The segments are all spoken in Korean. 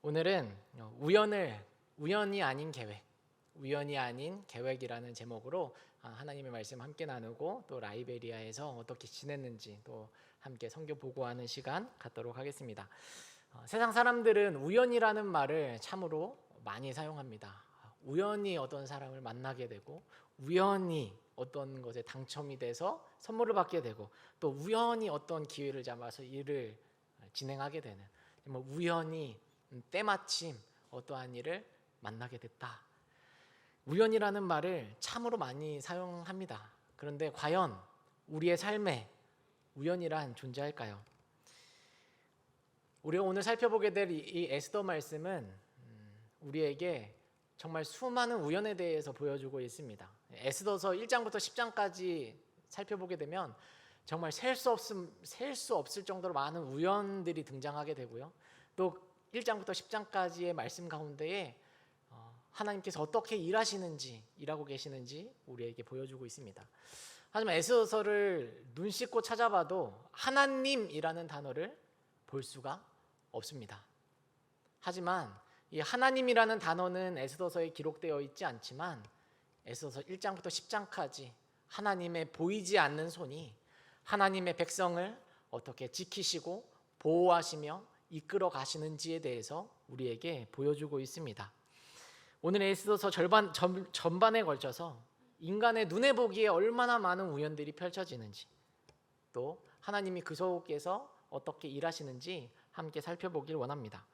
오늘은 우연이 아닌 계획, 우연이 아닌 계획이라는 제목으로 하나님의 말씀 함께 나누고 또 라이베리아에서 어떻게 지냈는지 또 함께 선교 보고하는 시간 갖도록 하겠습니다. 세상 사람들은 우연이라는 말을 참으로 많이 사용합니다. 우연히 어떤 사람을 만나게 되고 우연히 어떤 것에 당첨이 돼서 선물을 받게 되고 또 우연히 어떤 기회를 잡아서 일을 진행하게 되는 우연히 때마침 어떠한 일을 만나게 됐다. 우연이라는 말을 참으로 많이 사용합니다. 그런데 과연 우리의 삶에 우연이란 존재할까요? 우리가 오늘 살펴보게 될 이 에스더 말씀은 우리에게 정말 수많은 우연에 대해서 보여주고 있습니다. 에스더서 1장부터 10장까지 살펴보게 되면 정말 셀 수 없을 정도로 많은 우연들이 등장하게 되고요. 또 1장부터 10장까지의 말씀 가운데에 하나님께서 어떻게 일하고 계시는지 우리에게 보여주고 있습니다. 하지만 에스더서를 눈 씻고 찾아봐도 하나님이라는 단어를 볼 수가 없습니다. 하지만 이 하나님이라는 단어는 에스더서에 기록되어 있지 않지만 에스더서 1장부터 10장까지 하나님의 보이지 않는 손이 하나님의 백성을 어떻게 지키시고 보호하시며 이끌어 가시는지에 대해서 우리에게 보여주고 있습니다. 오늘 에스더서 전반에 걸쳐서 인간의 눈에 보기에 얼마나 많은 우연들이 펼쳐지는지 또 하나님이 그 속에서 어떻게 일하시는지 함께 살펴보길 원합니다.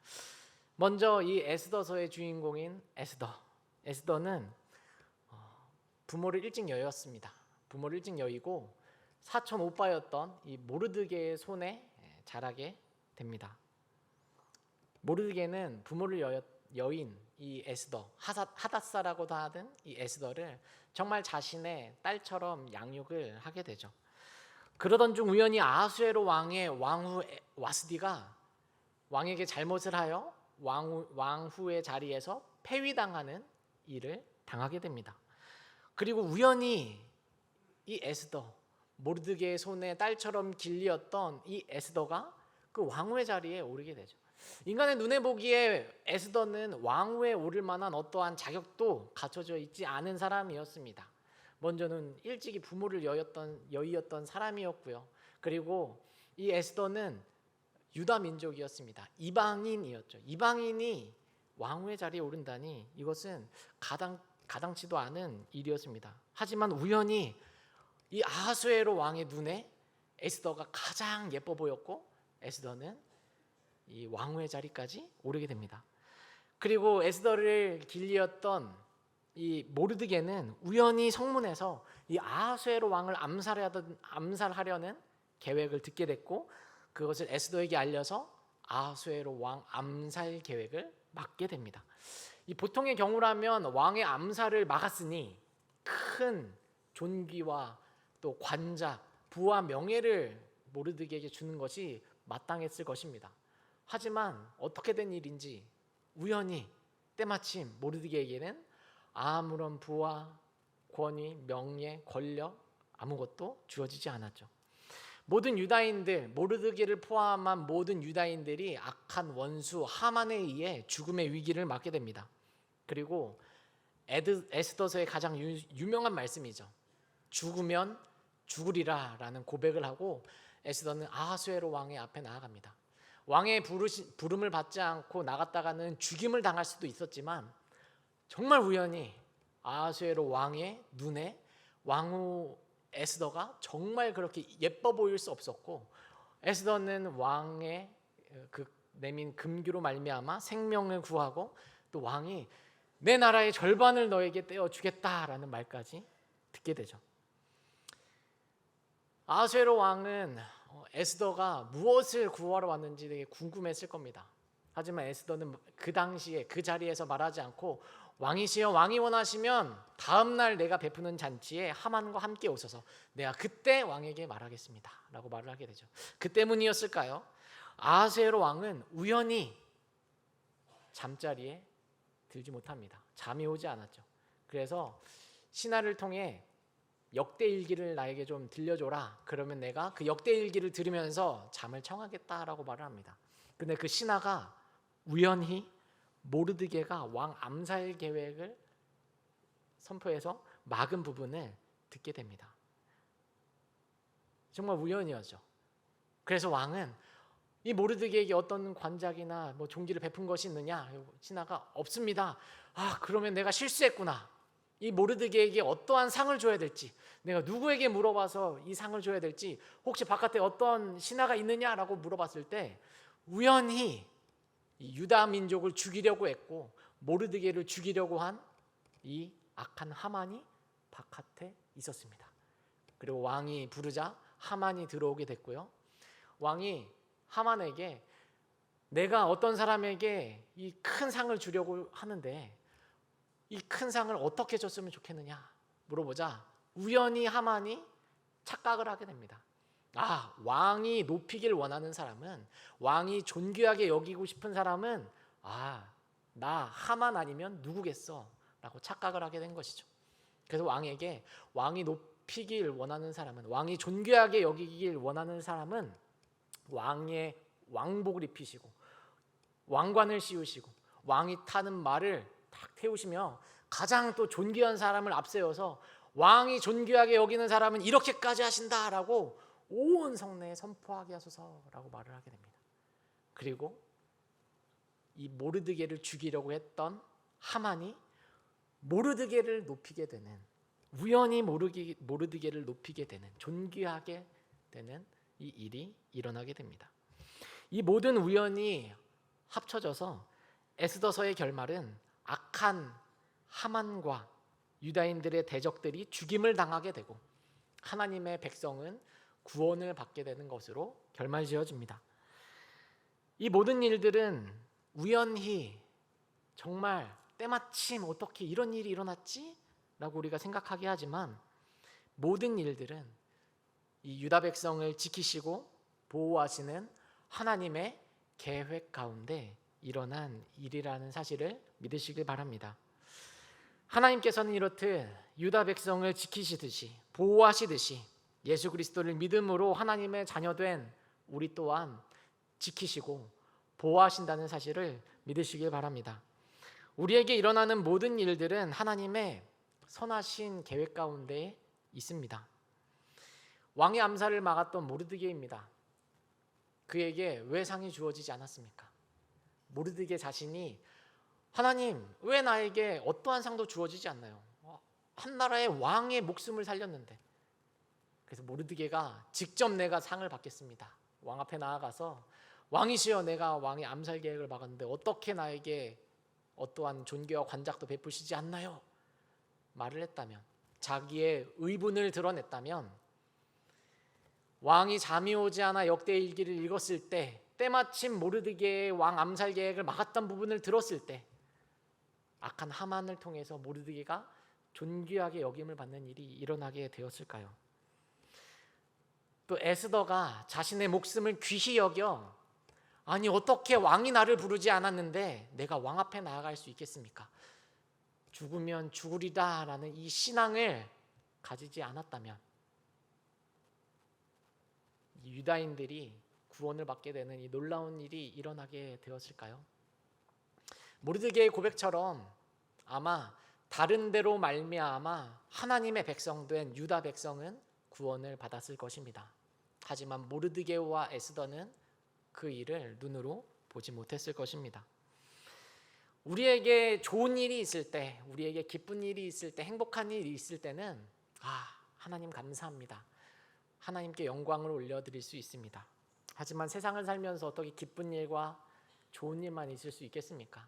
먼저 이 에스더서의 주인공인 에스더는 부모를 일찍 여였습니다. 부모를 일찍 여이고 사촌 오빠였던 이 모르드게의 손에 자라게 됩니다. 모르드게는 부모를 여인 이 에스더, 하닷사라고도 하던 이 에스더를 정말 자신의 딸처럼 양육을 하게 되죠. 그러던 중 우연히 아하수에로 왕의 왕후 와스디가 왕에게 잘못을 하여 왕후의 자리에서 폐위당하는 일을 당하게 됩니다. 그리고 우연히 이 에스더, 모르드게의 손에 딸처럼 길리었던 이 에스더가 그 왕후의 자리에 오르게 되죠. 인간의 눈에 보기에 에스더는 왕후에 오를 만한 어떠한 자격도 갖춰져 있지 않은 사람이었습니다. 먼저는 일찍이 부모를 여의었던 사람이었고요. 그리고 이 에스더는 유다 민족이었습니다. 이방인이었죠. 이방인이 왕후의 자리에 오른다니 이것은 가당치도 않은 일이었습니다. 하지만 우연히 이 아하수에로 왕의 눈에 에스더가 가장 예뻐 보였고 에스더는 이 왕후의 자리까지 오르게 됩니다. 그리고 에스더를 길리었던 이 모르드게는 우연히 성문에서 이 아하수에로 왕을 암살하려는 계획을 듣게 됐고 그것을 에스더에게 알려서 아하수에로 왕 암살 계획을 막게 됩니다. 이 보통의 경우라면 왕의 암살을 막았으니 큰 존귀와 또 관작, 부와 명예를 모르드게에게 주는 것이 마땅했을 것입니다. 하지만 어떻게 된 일인지 우연히 때마침 모르드게에게는 아무런 부와 권위, 명예, 권력 아무것도 주어지지 않았죠. 모든 유다인들, 모르드게를 포함한 모든 유다인들이 악한 원수 하만에 의해 죽음의 위기를 맞게 됩니다. 그리고 에스더서의 가장 유명한 말씀이죠. 죽으면 죽으리라 라는 고백을 하고 에스더는 아하수에로 왕의 앞에 나아갑니다. 왕의 부름을 받지 않고 나갔다가는 죽임을 당할 수도 있었지만 정말 우연히 아하수에로 왕의 눈에 왕후 에스더가 정말 그렇게 예뻐 보일 수 없었고 에스더는 왕의 그 내민 금규로 말미암아 생명을 구하고 또 왕이 내 나라의 절반을 너에게 떼어주겠다라는 말까지 듣게 되죠. 아하수에로 왕은 에스더가 무엇을 구하러 왔는지 되게 궁금했을 겁니다. 하지만 에스더는 그 당시에 그 자리에서 말하지 않고 왕이시여 왕이 원하시면 다음 날 내가 베푸는 잔치에 하만과 함께 오셔서 내가 그때 왕에게 말하겠습니다 라고 말을 하게 되죠. 그 때문이었을까요? 아하수에로 왕은 우연히 잠자리에 들지 못합니다. 잠이 오지 않았죠. 그래서 신하를 통해 역대일기를 나에게 좀 들려줘라. 그러면 내가 그 역대일기를 들으면서 잠을 청하겠다라고 말을 합니다. 근데 그 신하가 우연히 모르드게가 왕 암살 계획을 선포해서 막은 부분을 듣게 됩니다. 정말 우연이었죠. 그래서 왕은 이 모르드게에게 어떤 관작이나 종기를 베푼 것이 있느냐? 신하가 없습니다. 그러면 내가 실수했구나. 이 모르드게에게 어떠한 상을 줘야 될지, 내가 누구에게 물어봐서 이 상을 줘야 될지, 혹시 바깥에 어떤 신하가 있느냐라고 물어봤을 때 우연히 이 유다 민족을 죽이려고 했고 모르드게를 죽이려고 한 이 악한 하만이 바깥에 있었습니다. 그리고 왕이 부르자 하만이 들어오게 됐고요. 왕이 하만에게 내가 어떤 사람에게 이 큰 상을 주려고 하는데 이 큰 상을 어떻게 줬으면 좋겠느냐 물어보자 우연히 하만이 착각을 하게 됩니다. 왕이 높이길 원하는 사람은, 왕이 존귀하게 여기고 싶은 사람은 나 하만 아니면 누구겠어 라고 착각을 하게 된 것이죠. 그래서 왕에게 왕이 높이길 원하는 사람은, 왕이 존귀하게 여기길 원하는 사람은 왕의 왕복을 입히시고 왕관을 씌우시고 왕이 타는 말을 탁 태우시며 가장 또 존귀한 사람을 앞세워서 왕이 존귀하게 여기는 사람은 이렇게까지 하신다라고 온 성내에 선포하게 하소서라고 말을 하게 됩니다. 그리고 이 모르드게를 죽이려고 했던 하만이 모르드게를 높이게 되는, 우연히 모르드게를 높이게 되는, 존귀하게 되는 이 일이 일어나게 됩니다. 이 모든 우연이 합쳐져서 에스더서의 결말은 악한 하만과 유다인들의 대적들이 죽임을 당하게 되고 하나님의 백성은 구원을 받게 되는 것으로 결말지어집니다. 이 모든 일들은 우연히 정말 때마침 어떻게 이런 일이 일어났지? 라고 우리가 생각하게 하지만 모든 일들은 이 유다 백성을 지키시고 보호하시는 하나님의 계획 가운데 일어난 일이라는 사실을 믿으시길 바랍니다. 하나님께서는 이렇듯 유다 백성을 지키시듯이 보호하시듯이 예수 그리스도를 믿음으로 하나님의 자녀된 우리 또한 지키시고 보호하신다는 사실을 믿으시길 바랍니다. 우리에게 일어나는 모든 일들은 하나님의 선하신 계획 가운데 있습니다. 왕의 암살을 막았던 모르드게입니다. 그에게 왜 상이 주어지지 않았습니까? 모르드게 자신이 하나님 왜 나에게 어떠한 상도 주어지지 않나요? 한 나라의 왕의 목숨을 살렸는데. 그래서 모르드게가 직접 내가 상을 받겠습니다. 왕 앞에 나아가서 왕이시여 내가 왕의 암살 계획을 막았는데 어떻게 나에게 어떠한 존귀와 관작도 베푸시지 않나요? 말을 했다면, 자기의 의분을 드러냈다면 왕이 잠이 오지 않아 역대일기를 읽었을 때 때마침 모르드게의 왕 암살 계획을 막았던 부분을 들었을 때 악한 하만을 통해서 모르드게가 존귀하게 여김을 받는 일이 일어나게 되었을까요? 또 에스더가 자신의 목숨을 귀히 여겨 아니 어떻게 왕이 나를 부르지 않았는데 내가 왕 앞에 나아갈 수 있겠습니까? 죽으면 죽으리다 라는 이 신앙을 가지지 않았다면 유다인들이 구원을 받게 되는 이 놀라운 일이 일어나게 되었을까요? 모르드게의 고백처럼 아마 다른 데로 말미암아 하나님의 백성된 유다 백성은 구원을 받았을 것입니다. 하지만 모르드게와 에스더는 그 일을 눈으로 보지 못했을 것입니다. 우리에게 좋은 일이 있을 때, 우리에게 기쁜 일이 있을 때, 행복한 일이 있을 때는 하나님 감사합니다. 하나님께 영광을 올려드릴 수 있습니다. 하지만 세상을 살면서 어떻게 기쁜 일과 좋은 일만 있을 수 있겠습니까?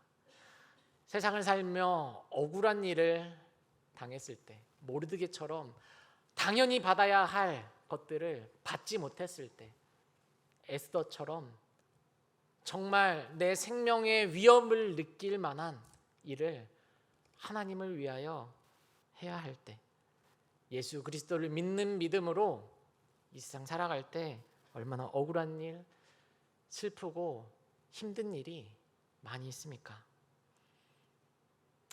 세상을 살며 억울한 일을 당했을 때, 모르드게처럼 당연히 받아야 할 것들을 받지 못했을 때, 에스더처럼 정말 내 생명의 위협을 느낄 만한 일을 하나님을 위하여 해야 할 때, 예수 그리스도를 믿는 믿음으로 이 세상 살아갈 때 얼마나 억울한 일, 슬프고 힘든 일이 많이 있습니까?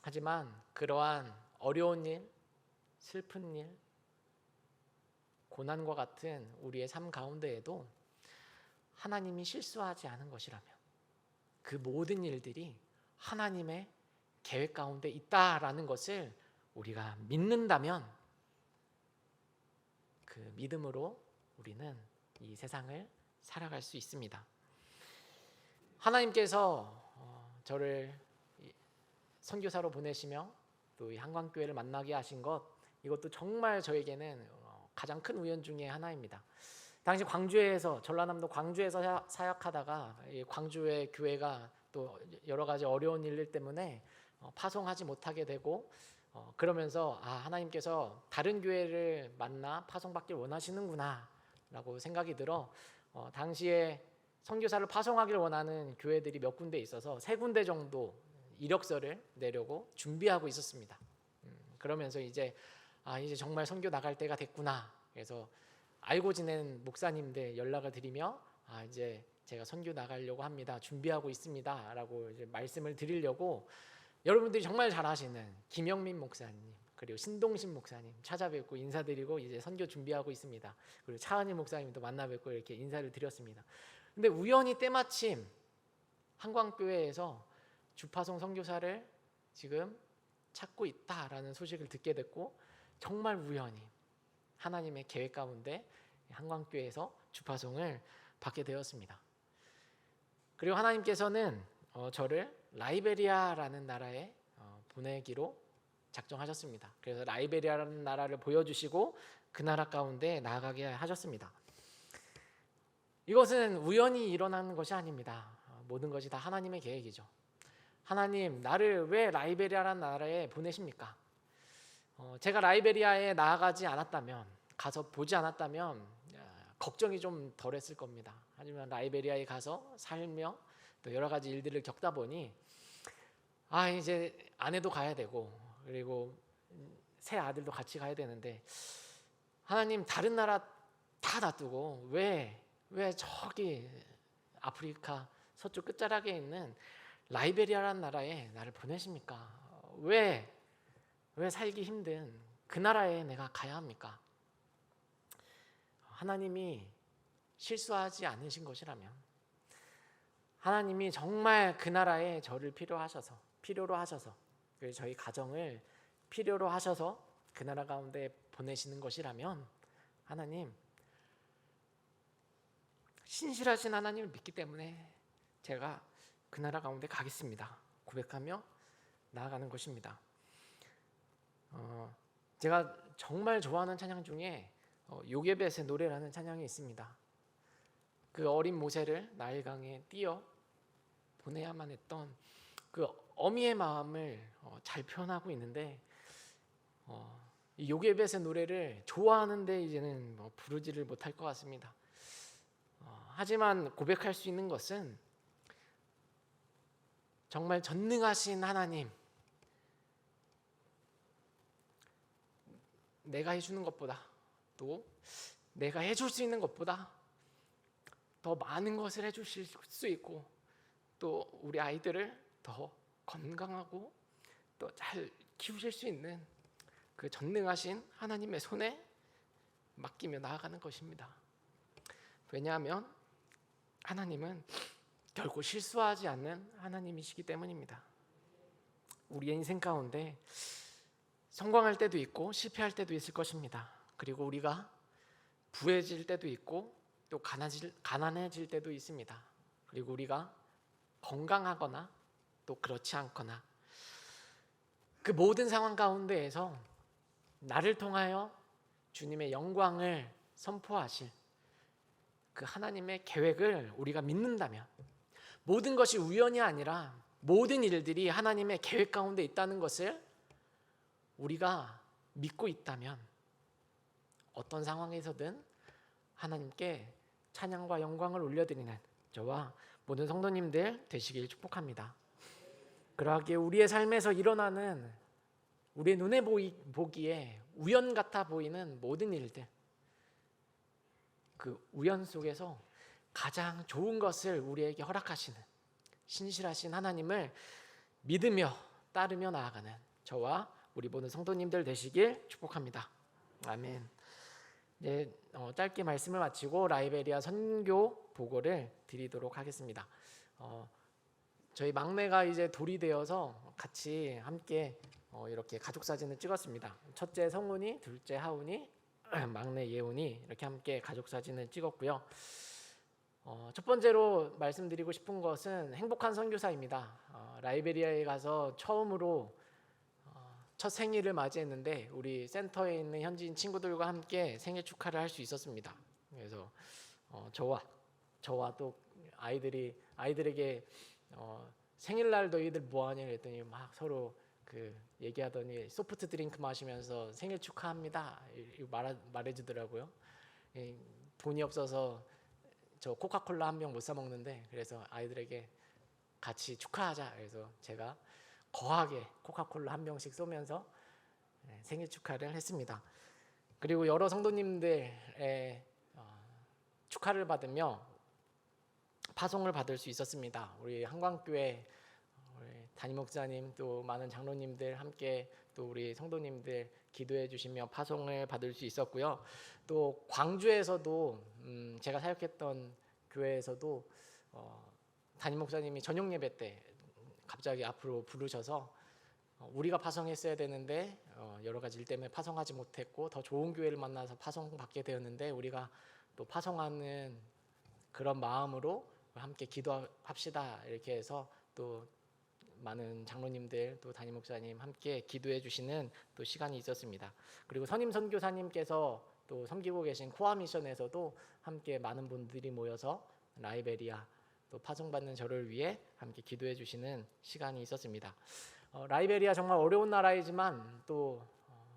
하지만 그러한 어려운 일, 슬픈 일, 고난과 같은 우리의 삶 가운데에도 하나님이 실수하지 않은 것이라면 그 모든 일들이 하나님의 계획 가운데 있다라는 것을 우리가 믿는다면 그 믿음으로 우리는 이 세상을 살아갈 수 있습니다. 하나님께서 저를 선교사로 보내시며 또 이 한광교회를 만나게 하신 것, 이것도 정말 저에게는 가장 큰 우연 중에 하나입니다. 당시 광주에서, 전라남도 광주에서 사역하다가 광주의 교회가 또 여러 가지 어려운 일들 때문에 파송하지 못하게 되고, 그러면서 하나님께서 다른 교회를 만나 파송받길 원하시는구나 라고 생각이 들어 당시에 선교사를 파송하길 원하는 교회들이 몇 군데 있어서 3군데 정도 이력서를 내려고 준비하고 있었습니다. 그러면서 이제 정말 선교 나갈 때가 됐구나. 그래서 알고 지낸 목사님들 연락을 드리며 이제 제가 선교 나가려고 합니다. 준비하고 있습니다. 라고 이제 말씀을 드리려고 여러분들이 정말 잘 아시는 김영민 목사님, 그리고 신동신 목사님 찾아뵙고 인사드리고 이제 선교 준비하고 있습니다. 그리고 차은희 목사님도 만나뵙고 이렇게 인사를 드렸습니다. 근데 우연히 때마침 한광교회에서 주파송 선교사를 지금 찾고 있다라는 소식을 듣게 됐고, 정말 우연히 하나님의 계획 가운데 한광교회에서 주파송을 받게 되었습니다. 그리고 하나님께서는 저를 라이베리아라는 나라에 보내기로 작정하셨습니다. 그래서 라이베리아라는 나라를 보여주시고 그 나라 가운데 나아가게 하셨습니다. 이것은 우연히 일어나는 것이 아닙니다. 모든 것이 다 하나님의 계획이죠. 하나님, 나를 왜 라이베리아라는 나라에 보내십니까? 제가 라이베리아에 나아가지 않았다면, 가서 보지 않았다면 걱정이 좀 덜했을 겁니다. 하지만 라이베리아에 가서 살며 또 여러 가지 일들을 겪다 보니 이제 아내도 가야 되고, 그리고 새 아들도 같이 가야 되는데, 하나님, 다른 나라 다 놔두고 왜 저기 아프리카 서쪽 끝자락에 있는 라이베리아라는 나라에 나를 보내십니까? 왜 살기 힘든 그 나라에 내가 가야 합니까? 하나님이 실수하지 않으신 것이라면, 하나님이 정말 그 나라에 저를 필요로 하셔서, 그리고 저희 가정을 필요로 하셔서 그 나라 가운데 보내시는 것이라면, 하나님, 신실하신 하나님을 믿기 때문에 제가 그 나라 가운데 가겠습니다 고백하며 나아가는 것입니다. 제가 정말 좋아하는 찬양 중에 요게벳의 노래라는 찬양이 있습니다. 그 어린 모세를 나일강에 띄어 보내야만 했던 그 어미의 마음을 잘 표현하고 있는데, 이 요게벳의 노래를 좋아하는데 이제는 부르지를 못할 것 같습니다. 하지만 고백할 수 있는 것은 정말 전능하신 하나님, 내가 해주는 것보다, 또 내가 해줄 수 있는 것보다 더 많은 것을 해주실 수 있고, 또 우리 아이들을 더 건강하고 또 잘 키우실 수 있는 그 전능하신 하나님의 손에 맡기며 나아가는 것입니다. 왜냐하면 하나님은 결코 실수하지 않는 하나님이시기 때문입니다. 우리의 인생 가운데 성공할 때도 있고 실패할 때도 있을 것입니다. 그리고 우리가 부해질 때도 있고 또 가난해질 때도 있습니다. 그리고 우리가 건강하거나 또 그렇지 않거나, 그 모든 상황 가운데에서 나를 통하여 주님의 영광을 선포하실 그 하나님의 계획을 우리가 믿는다면, 모든 것이 우연이 아니라 모든 일들이 하나님의 계획 가운데 있다는 것을 우리가 믿고 있다면, 어떤 상황에서든 하나님께 찬양과 영광을 올려드리는 저와 모든 성도님들 되시길 축복합니다. 그러하기에 우리의 삶에서 일어나는, 우리의 눈에 보기에 우연 같아 보이는 모든 일들, 그 우연 속에서 가장 좋은 것을 우리에게 허락하시는 신실하신 하나님을 믿으며 따르며 나아가는 저와 우리 모든 성도님들 되시길 축복합니다. 아멘. 네, 짧게 말씀을 마치고 라이베리아 선교 보고를 드리도록 하겠습니다. 저희 막내가 이제 돌이 되어서 같이 함께 이렇게 가족 사진을 찍었습니다. 첫째 성훈이, 둘째 하훈이, 막내 예훈이 이렇게 함께 가족 사진을 찍었고요. 첫 번째로 말씀드리고 싶은 것은 행복한 선교사입니다. 라이베리아에 가서 처음으로 첫 생일을 맞이했는데 우리 센터에 있는 현지인 친구들과 함께 생일 축하를 할 수 있었습니다. 그래서 저와 또 아이들에게 생일날 너희들 뭐하냐 그랬더니 막 서로 그 얘기하더니 소프트 드링크 마시면서 생일 축하합니다 말해주더라고요. 돈이 없어서 저 코카콜라 한 병 못 사 먹는데 그래서 아이들에게 같이 축하하자. 그래서 제가 거하게 코카콜라 한 병씩 쏘면서 생일 축하를 했습니다. 그리고 여러 성도님들의 축하를 받으며 파송을 받을 수 있었습니다. 우리 한광교회 우리 담임 목사님 또 많은 장로님들 함께 또 우리 성도님들 기도해 주시며 파송을 받을 수 있었고요. 또 광주에서도 제가 사역했던 교회에서도 담임 목사님이 저녁 예배 때 갑자기 앞으로 부르셔서 우리가 파송했어야 되는데 여러 가지 일 때문에 파송하지 못했고 더 좋은 교회를 만나서 파송받게 되었는데 우리가 또 파송하는 그런 마음으로 함께 기도합시다 이렇게 해서 또 많은 장로님들 또 담임 목사님 함께 기도해 주시는 또 시간이 있었습니다. 그리고 선임 선교사님께서 또 섬기고 계신 코아 미션에서도 함께 많은 분들이 모여서 라이베리아 또 파송받는 저를 위해 함께 기도해 주시는 시간이 있었습니다. 라이베리아 정말 어려운 나라이지만 또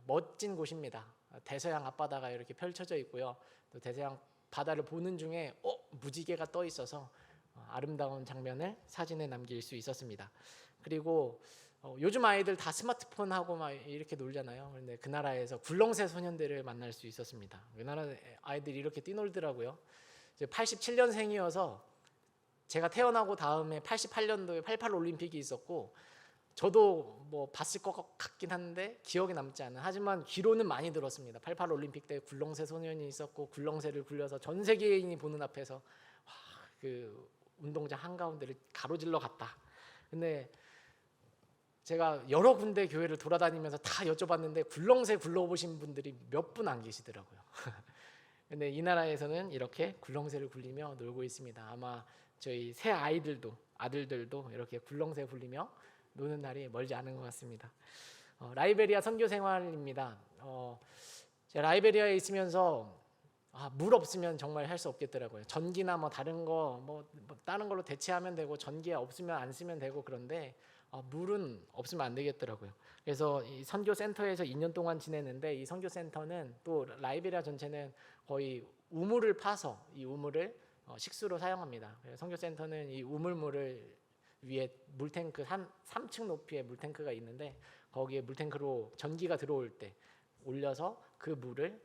멋진 곳입니다. 대서양 앞바다가 이렇게 펼쳐져 있고요. 또 대서양 바다를 보는 중에 무지개가 떠 있어서 아름다운 장면을 사진에 남길 수 있었습니다. 그리고 요즘 아이들 다 스마트폰 하고 막 이렇게 놀잖아요. 그런데 그 나라에서 굴렁쇠 소년들을 만날 수 있었습니다. 그 나라 아이들이 이렇게 뛰놀더라고요. 87년생이어서 제가 태어나고 다음에 88년도에 88 올림픽이 있었고 저도 뭐 봤을 것 같긴 한데 기억에 남지 않은 하지만 귀로는 많이 들었습니다. 88 올림픽 때 굴렁쇠 소년이 있었고 굴렁쇠를 굴려서 전 세계인이 보는 앞에서 그 운동장 한가운데를 가로질러 갔다. 근데 제가 여러 군데 교회를 돌아다니면서 다 여쭤봤는데 굴렁쇠 굴러보신 분들이 몇 분 안 계시더라고요. 근데 이 나라에서는 이렇게 굴렁쇠를 굴리며 놀고 있습니다. 아마 저희 새 아들들도 이렇게 굴렁쇠 굴리며 노는 날이 멀지 않은 것 같습니다. 라이베리아 선교 생활입니다. 제가 라이베리아에 있으면서 물 없으면 정말 할 수 없겠더라고요. 전기나 뭐 다른 걸로 대체하면 되고 전기 없으면 안 쓰면 되고 그런데 물은 없으면 안 되겠더라고요. 그래서 이 선교 센터에서 2년 동안 지냈는데 이 선교 센터는 또 라이베리아 전체는 거의 우물을 파서 이 우물을 식수로 사용합니다. 선교 센터는 이 우물물을 위에 물탱크 3층 높이의 물탱크가 있는데 거기에 물탱크로 전기가 들어올 때 올려서 그 물을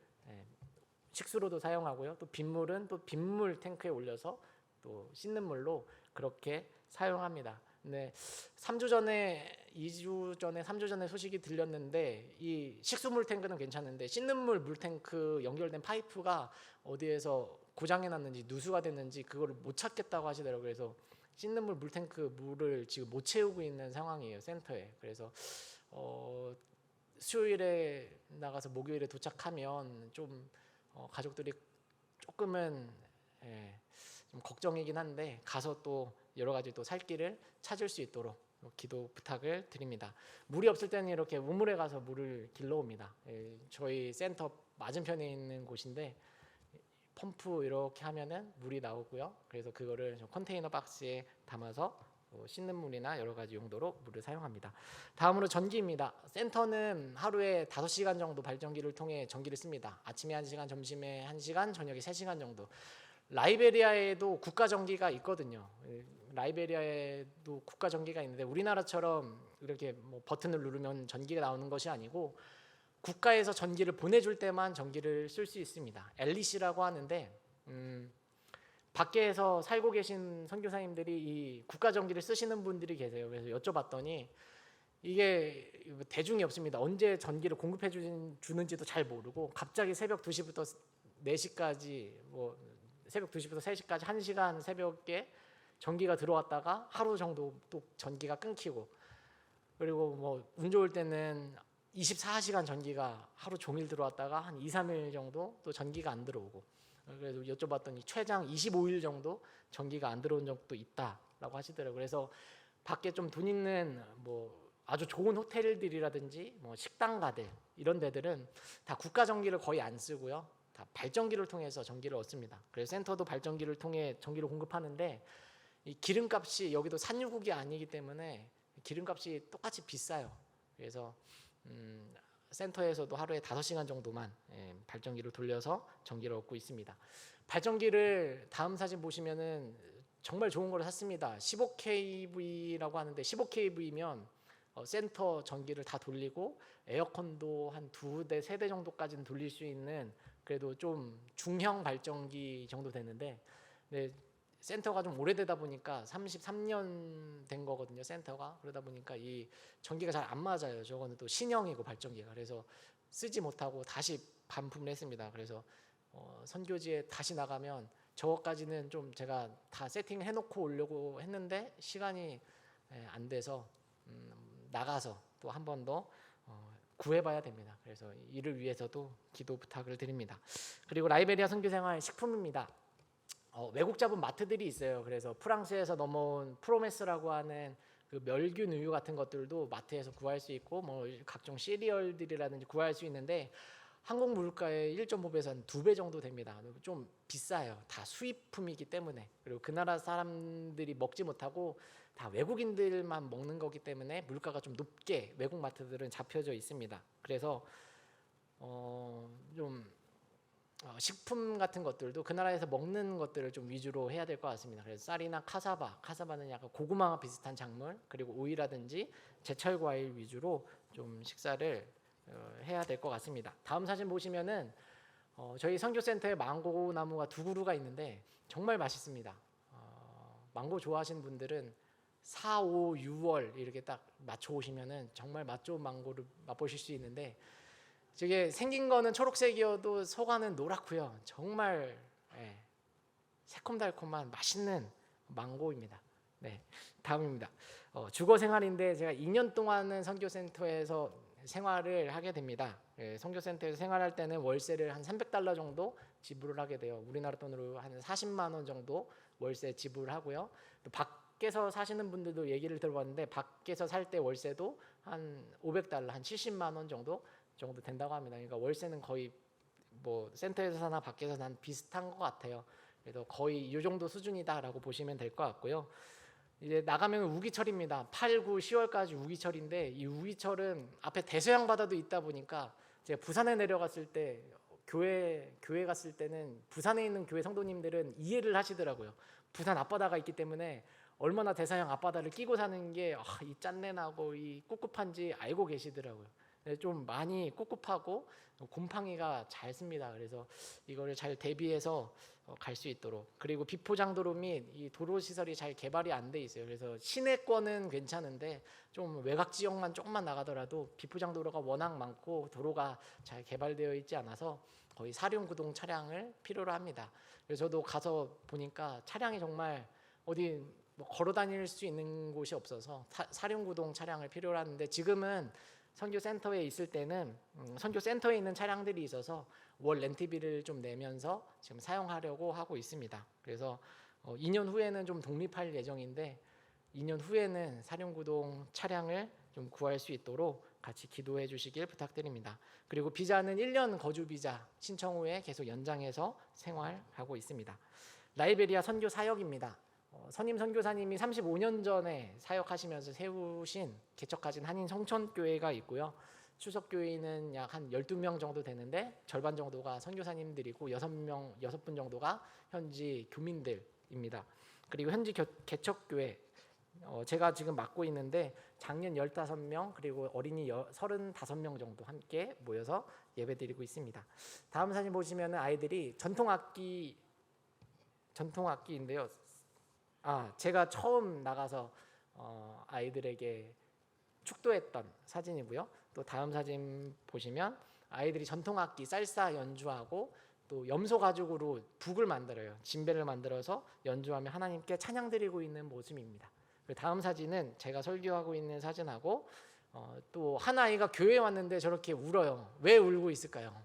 식수로도 사용하고요. 또 빗물은 또 빗물 탱크에 올려서 또 씻는 물로 그렇게 사용합니다. 근데 2주 전에 3주 전에 소식이 들렸는데 이 식수물 탱크는 괜찮은데 씻는 물 탱크 연결된 파이프가 어디에서 고장이 났는지 누수가 됐는지 그거를 못 찾겠다고 하시더라고요. 그래서 씻는 물 탱크 물을 지금 못 채우고 있는 상황이에요, 센터에. 그래서 수요일에 나가서 목요일에 도착하면 좀 가족들이 조금은 좀 걱정이긴 한데 가서 또 여러 가지 또 살 길을 찾을 수 있도록 기도 부탁을 드립니다. 물이 없을 때는 이렇게 우물에 가서 물을 길러옵니다. 저희 센터 맞은편에 있는 곳인데 펌프 이렇게 하면은 물이 나오고요. 그래서 그거를 컨테이너 박스에 담아서 씻는 물이나 여러 가지 용도로 물을 사용합니다. 다음으로 전기입니다. 센터는 하루에 5시간 정도 발전기를 통해 전기를 씁니다. 아침에 1시간, 점심에 1시간, 저녁에 3시간 정도. 라이베리아에도 국가 전기가 있거든요. 라이베리아에도 국가 전기가 있는데 우리나라처럼 이렇게 뭐 버튼을 누르면 전기가 나오는 것이 아니고 국가에서 전기를 보내줄 때만 전기를 쓸 수 있습니다. LEC라고 하는데 밖에서 살고 계신 선교사님들이 이 국가 전기를 쓰시는 분들이 계세요. 그래서 여쭤봤더니 이게 대중이 없습니다. 언제 전기를 공급해 주는지도 잘 모르고 갑자기 새벽 2시부터 4시까지 새벽 2시부터 3시까지 1시간 새벽에 전기가 들어왔다가 하루 정도 또 전기가 끊기고, 그리고 뭐 운 좋을 때는 24시간 전기가 하루 종일 들어왔다가 한 2, 3일 정도 또 전기가 안 들어오고, 그래서 여쭤봤더니 최장 25일 정도 전기가 안 들어온 적도 있다라고 하시더라고요. 그래서 밖에 좀 돈 있는 뭐 아주 좋은 호텔들이라든지 뭐 식당가들 이런 데들은 다 국가 전기를 거의 안 쓰고요, 다 발전기를 통해서 전기를 얻습니다. 그래서 센터도 발전기를 통해 전기를 공급하는데, 이 기름값이 여기도 산유국이 아니기 때문에 기름값이 똑같이 비싸요. 그래서 센터에서도 하루에 5시간 정도만 발전기를 돌려서 전기를 얻고 있습니다. 발전기를 다음 사진 보시면은 정말 좋은 걸 샀습니다. 15kV라고 하는데, 15kV면 센터 전기를 다 돌리고 에어컨도 한 2대, 3대 정도까지는 돌릴 수 있는, 그래도 좀 중형 발전기 정도 되는데, 네, 센터가 좀 오래되다 보니까 33년 된 거거든요, 센터가. 그러다 보니까 이 전기가 잘 안 맞아요. 저거는 또 신형이고 발전기가. 그래서 쓰지 못하고 다시 반품을 했습니다. 그래서 선교지에 다시 나가면 저거까지는 좀 제가 다 세팅을 해놓고 오려고 했는데 시간이 안 돼서 나가서 또 한 번 더 구해봐야 됩니다. 그래서 이를 위해서도 기도 부탁을 드립니다. 그리고 라이베리아 선교생활 식품입니다. 외국 잡은 마트들이 있어요. 그래서 프랑스에서 넘어온 프로메스라고 하는 그 멸균 우유 같은 것들도 마트에서 구할 수 있고, 뭐 각종 시리얼들이라든지 구할 수 있는데 한국 물가의 1.5배에서 한 2배 정도 됩니다. 좀 비싸요. 다 수입품이기 때문에. 그리고 그 나라 사람들이 먹지 못하고 다 외국인들만 먹는 거기 때문에 물가가 좀 높게 외국 마트들은 잡혀져 있습니다. 그래서 좀 식품 같은 것들도 그 나라에서 먹는 것들을 좀 위주로 해야 될 것 같습니다. 그래서 쌀이나 카사바는 약간 고구마와 비슷한 작물, 그리고 오이라든지 제철 과일 위주로 좀 식사를 해야 될 것 같습니다. 다음 사진 보시면은 저희 선교센터에 망고 나무가 2그루가 있는데 정말 맛있습니다. 망고 좋아하시는 분들은 4, 5, 6월 이렇게 딱 맞춰 오시면은 정말 맛 좋은 망고를 맛보실 수 있는데, 저게 생긴 거는 초록색이어도 속안은 노랗고요. 정말 새콤달콤한 맛있는 망고입니다. 네, 다음입니다. 주거 생활인데, 제가 2년 동안은 선교센터에서 생활을 하게 됩니다. 선교센터에서 생활할 때는 월세를 한 $300 정도 지불을 하게 돼요. 우리나라 돈으로 한 40만 원 정도 월세 지불하고요. 또 밖에서 사시는 분들도 얘기를 들어봤는데, 밖에서 살 때 월세도 한 $500, 한 70만 원 정도 된다고 합니다. 그러니까 월세는 거의 뭐 센터에서 사나 밖에서 사나 비슷한 것 같아요. 그래서 거의 이 정도 수준이다라고 보시면 될 것 같고요. 이제 나가면 우기철입니다. 8, 9, 10월까지 우기철인데, 이 우기철은 앞에 대서양 바다도 있다 보니까 제가 부산에 내려갔을 때 교회 갔을 때는 부산에 있는 교회 성도님들은 이해를 하시더라고요. 부산 앞바다가 있기 때문에 얼마나 대서양 앞바다를 끼고 사는 게 이 짠내 나고 이 꿉꿉한지 알고 계시더라고요. 좀 많이 꿉꿉하고 곰팡이가 잘 씁니다. 그래서 이거를 잘 대비해서 갈 수 있도록. 그리고 비포장도로 및 이 도로 시설이 잘 개발이 안 돼 있어요. 그래서 시내권은 괜찮은데 좀 외곽 지역만 조금만 나가더라도 비포장도로가 워낙 많고 도로가 잘 개발되어 있지 않아서 거의 사륜구동 차량을 필요로 합니다. 그래서 저도 가서 보니까 차량이 정말 어디 뭐 걸어 다닐 수 있는 곳이 없어서 사륜구동 차량을 필요로 하는데, 지금은 선교센터에 있을 때는 선교센터에 있는 차량들이 있어서 월 렌트비를 좀 내면서 지금 사용하려고 하고 있습니다. 그래서 2년 후에는 좀 독립할 예정인데, 2년 후에는 사륜구동 차량을 좀 구할 수 있도록 같이 기도해 주시길 부탁드립니다. 그리고 비자는 1년 거주 비자 신청 후에 계속 연장해서 생활하고 있습니다. 라이베리아 선교 사역입니다. 선임 선교사님이 35년 전에 사역하시면서 세우신 개척하신 한인 성천교회가 있고요. 추석교회는 약 한 12명 정도 되는데 절반 정도가 선교사님들이고 6분 정도가 현지 교민들입니다. 그리고 현지 개척교회 제가 지금 맡고 있는데 장년 15명 그리고 어린이 35명 정도 함께 모여서 예배드리고 있습니다. 다음 사진 보시면 아이들이 전통악기인데요. 제가 처음 나가서 아이들에게 축도했던 사진이고요. 또 다음 사진 보시면 아이들이 전통악기 살사 연주하고 또 염소 가죽으로 북을 만들어요. 진배를 만들어서 연주하며 하나님께 찬양드리고 있는 모습입니다. 다음 사진은 제가 설교하고 있는 사진하고 또 한 아이가 교회에 왔는데 저렇게 울어요. 왜 울고 있을까요?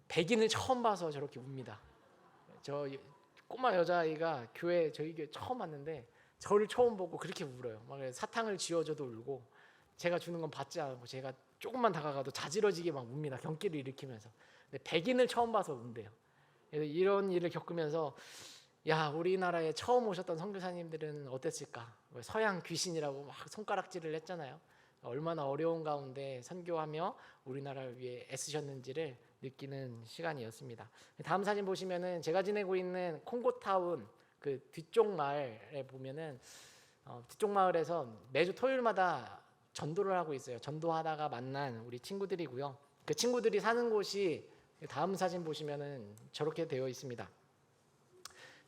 백인을 처음 봐서 저렇게 웁니다. 저 꼬마 여자아이가 저희 교회 처음 왔는데 저를 처음 보고 그렇게 울어요. 막 사탕을 쥐어줘도 울고, 제가 주는 건 받지 않고 제가 조금만 다가가도 자지러지게 막 웁니다. 경기를 일으키면서. 근데 백인을 처음 봐서 운대요. 그래서 이런 일을 겪으면서 야, 우리나라에 처음 오셨던 선교사님들은 어땠을까? 서양 귀신이라고 막 손가락질을 했잖아요. 얼마나 어려운 가운데 선교하며 우리나라를 위해 애쓰셨는지를 느끼는 시간이었습니다. 다음 사진 보시면은 제가 지내고 있는 콩고타운 그 뒤쪽 마을에 보면은 뒤쪽 마을에서 매주 토요일마다 전도를 하고 있어요. 전도하다가 만난 우리 친구들이고요. 그 친구들이 사는 곳이 다음 사진 보시면은 저렇게 되어 있습니다.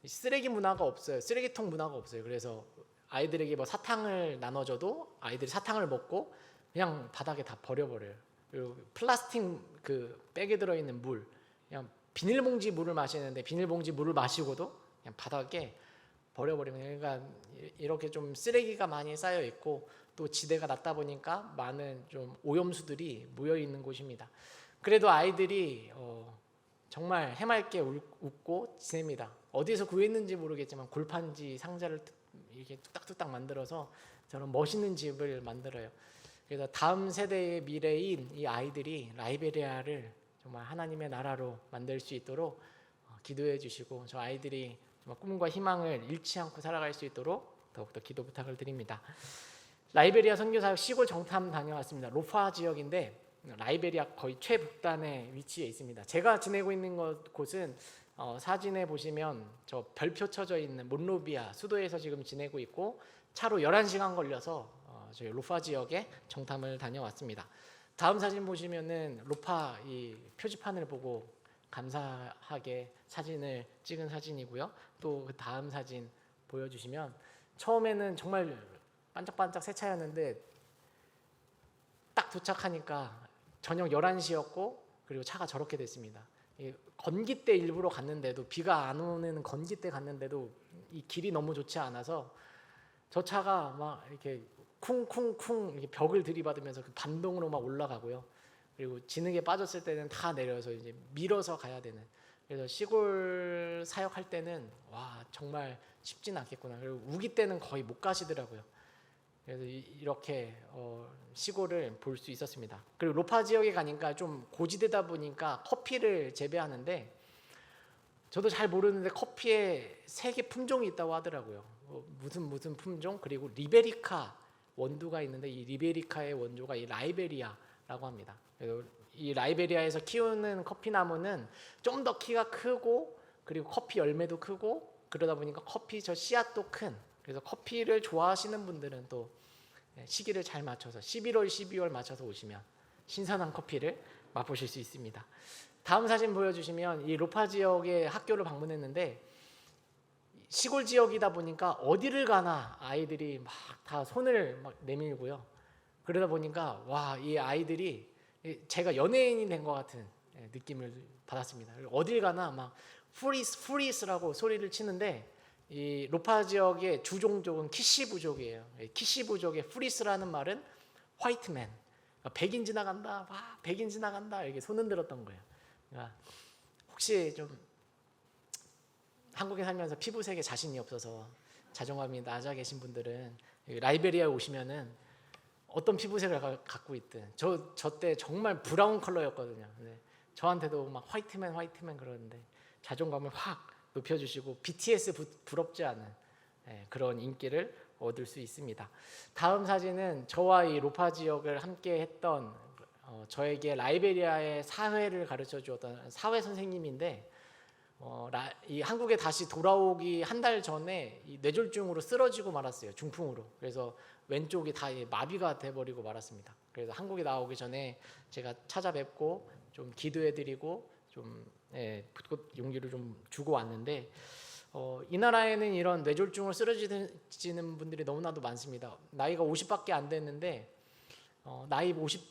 쓰레기 문화가 없어요. 쓰레기통 문화가 없어요. 그래서 아이들에게 뭐 사탕을 나눠줘도 아이들이 사탕을 먹고 그냥 바닥에 다 버려버려요. 그리고 플라스틱 그 백에 들어있는 물, 그냥 비닐봉지 물을 마시는데 비닐봉지 물을 마시고도 그냥 바닥에 버려버리면, 그러니까 이렇게 좀 쓰레기가 많이 쌓여 있고 또 지대가 낮다 보니까 많은 좀 오염수들이 모여 있는 곳입니다. 그래도 아이들이 정말 해맑게 웃고 지냅니다. 어디서 구했는지 모르겠지만 골판지 상자를 이렇게 뚝딱뚝딱 만들어서 저런 멋있는 집을 만들어요. 그래서 다음 세대의 미래인 이 아이들이 라이베리아를 정말 하나님의 나라로 만들 수 있도록 기도해 주시고, 저 아이들이 정말 꿈과 희망을 잃지 않고 살아갈 수 있도록 더욱더 기도 부탁을 드립니다. 라이베리아 선교사역 시골 정탐 다녀왔습니다. 로파 지역인데 라이베리아 거의 최북단에 위치해 있습니다. 제가 지내고 있는 곳은 사진에 보시면 저 별표 쳐져 있는 몬로비아 수도에서 지금 지내고 있고, 차로 11시간 걸려서 저희 로파 지역에 정탐을 다녀왔습니다. 다음 사진 보시면은 로파 이 표지판을 보고 감사하게 사진을 찍은 사진이고요. 또 그 다음 사진 보여주시면, 처음에는 정말 반짝반짝 새 차였는데 딱 도착하니까 저녁 11시였고 그리고 차가 저렇게 됐습니다. 건기 때 일부러 갔는데도, 비가 안 오는 건기 때 갔는데도 이 길이 너무 좋지 않아서 저 차가 막 이렇게 쿵쿵쿵 이렇게 벽을 들이받으면서 그 반동으로 막 올라가고요. 그리고 진흙에 빠졌을 때는 다 내려서 이제 밀어서 가야 되는. 그래서 시골 사역할 때는 와, 정말 쉽지는 않겠구나. 그리고 우기 때는 거의 못 가시더라고요. 그래서 이렇게 시골을 볼 수 있었습니다. 그리고 로파 지역에 가니까 좀 고지대다 보니까 커피를 재배하는데, 저도 잘 모르는데 커피에 3개 품종이 있다고 하더라고요. 무슨 품종? 그리고 리베리카 원두가 있는데 이 리베리카의 원조가 이 라이베리아라고 합니다. 그래서 이 라이베리아에서 키우는 커피 나무는 좀 더 키가 크고 그리고 커피 열매도 크고 그러다 보니까 커피 저 씨앗도 큰, 그래서 커피를 좋아하시는 분들은 또 시기를 잘 맞춰서 11월, 12월 맞춰서 오시면 신선한 커피를 맛보실 수 있습니다. 다음 사진 보여주시면 이 로파 지역의 학교를 방문했는데, 시골 지역이다 보니까 어디를 가나 아이들이 막 다 손을 막 내밀고요. 그러다 보니까 와, 이 아이들이 제가 연예인이 된 것 같은 느낌을 받았습니다. 어딜 가나 막 프리스라고 소리를 치는데, 이 로파 지역의 주종족은 키시 부족이에요. 키시 부족의 프리스라는 말은 화이트맨, 백인 지나간다, 와, 백인 지나간다 이렇게 손 흔들었던 거예요. 그러니까 혹시 좀 한국에 살면서 피부색에 자신이 없어서 자존감이 낮아 계신 분들은 라이베리아에 오시면은 어떤 피부색을 갖고 있든, 저 때 정말 브라운 컬러였거든요. 네. 저한테도 막 화이트맨 그러는데 자존감을 확 높여주시고 BTS 부럽지 않은 그런 인기를 얻을 수 있습니다. 다음 사진은 저와 이 로파 지역을 함께 했던 저에게 라이베리아의 사회를 가르쳐 주었던 사회 선생님인데, 이 한국에 다시 돌아오기 한 달 전에 이 뇌졸중으로 쓰러지고 말았어요. 중풍으로. 그래서 왼쪽이 다 마비가 돼버리고 말았습니다. 그래서 한국에 나오기 전에 제가 찾아뵙고 좀 기도해드리고 좀 용기를 좀 주고 왔는데, 이 나라에는 이런 뇌졸중으로 쓰러지는 분들이 너무나도 많습니다. 나이가 50밖에 안 됐는데 나이 50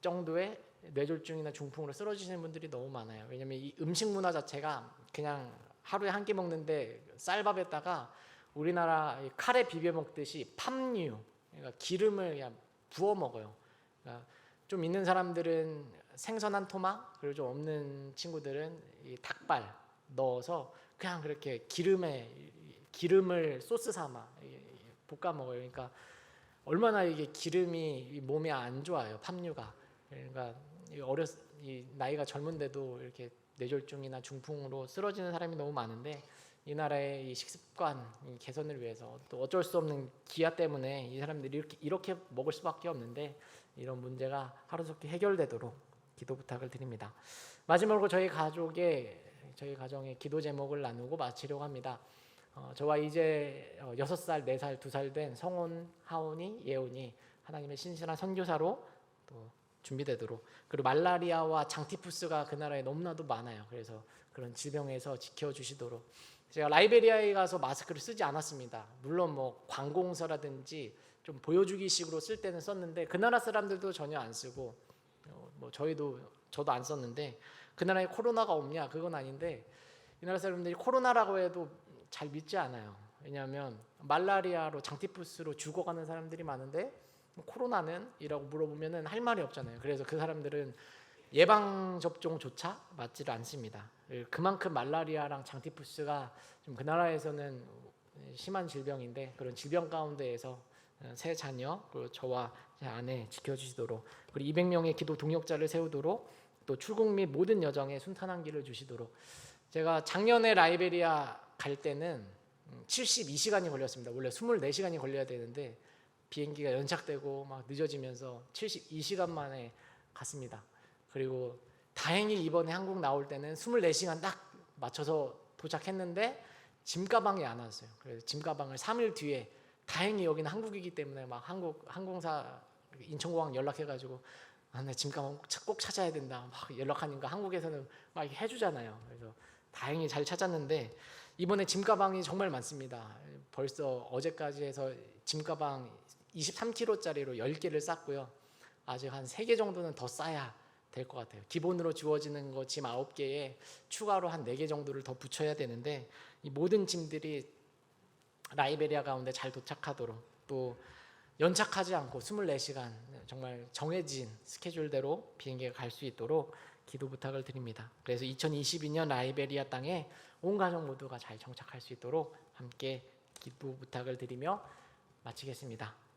정도의 뇌졸중이나 중풍으로 쓰러지시는 분들이 너무 많아요. 왜냐면 이 음식 문화 자체가 그냥 하루에 한 끼 먹는데 쌀밥에다가 우리나라 카레 비벼 먹듯이 팜유, 그러니까 기름을 그냥 부어 먹어요. 그러니까 좀 있는 사람들은 생선 한 토막, 그리고 좀 없는 친구들은 이 닭발 넣어서 그냥 그렇게 기름을 소스 삼아 볶아 먹어요. 그러니까 얼마나 이게 기름이 몸에 안 좋아요. 팜유가. 그러니까 이 나이가 젊은데도 이렇게 뇌졸중이나 중풍으로 쓰러지는 사람이 너무 많은데, 이 나라의 이 식습관 개선을 위해서 또 어쩔 수 없는 기아 때문에 이 사람들이 이렇게 먹을 수밖에 없는데, 이런 문제가 하루속히 해결되도록 기도 부탁을 드립니다. 마지막으로 저희 가정의 기도 제목을 나누고 마치려고 합니다. 저와 이제 6살, 4살, 2살 된 성온, 하온이, 예온이 하나님의 신실한 선교사로 또 준비되도록, 그리고 말라리아와 장티푸스가 그 나라에 너무나도 많아요. 그래서 그런 질병에서 지켜주시도록. 제가 라이베리아에 가서 마스크를 쓰지 않았습니다. 물론 뭐 관공서라든지 좀 보여주기 식으로 쓸 때는 썼는데, 그 나라 사람들도 전혀 안 쓰고, 뭐 저도 안 썼는데, 그 나라에 코로나가 없냐? 그건 아닌데, 이 나라 사람들이 코로나라고 해도 잘 믿지 않아요. 왜냐하면 말라리아로 장티푸스로 죽어가는 사람들이 많은데 코로나는? 이라고 물어보면은 할 말이 없잖아요. 그래서 그 사람들은 예방 접종조차 맞지를 않습니다. 그만큼 말라리아랑 장티푸스가 좀 그 나라에서는 심한 질병인데, 그런 질병 가운데에서 새 자녀, 그리고 저와 제 아내 지켜주시도록, 그리고 200명의 기도 동역자를 세우도록, 또 출국 및 모든 여정에 순탄한 길을 주시도록. 제가 작년에 라이베리아 갈 때는 72시간이 걸렸습니다. 원래 24시간이 걸려야 되는데 비행기가 연착되고 막 늦어지면서 72시간 만에 갔습니다. 그리고 다행히 이번에 한국 나올 때는 24시간 딱 맞춰서 도착했는데 짐 가방이 안 왔어요. 그래서 짐 가방을 3일 뒤에, 다행히 여기는 한국이기 때문에 막 한국 항공사 인천공항 연락해가지고 나 짐 가방 꼭 찾아야 된다 막 연락하니까 한국에서는 막 해주잖아요. 그래서 다행히 잘 찾았는데 이번에 짐 가방이 정말 많습니다. 벌써 어제까지 해서 짐 가방 23kg짜리로 10개를 쌌고요. 아직 한 3개 정도는 더 싸야 될 것 같아요. 기본으로 주어지는 거 짐 9개에 추가로 한 4개 정도를 더 붙여야 되는데, 이 모든 짐들이 라이베리아 가운데 잘 도착하도록, 또 연착하지 않고 24시간 정말 정해진 스케줄대로 비행기가 갈 수 있도록 기도 부탁을 드립니다. 그래서 2022년 라이베리아 땅에 온 가족 모두가 잘 정착할 수 있도록 함께 기도 부탁을 드리며 마치겠습니다.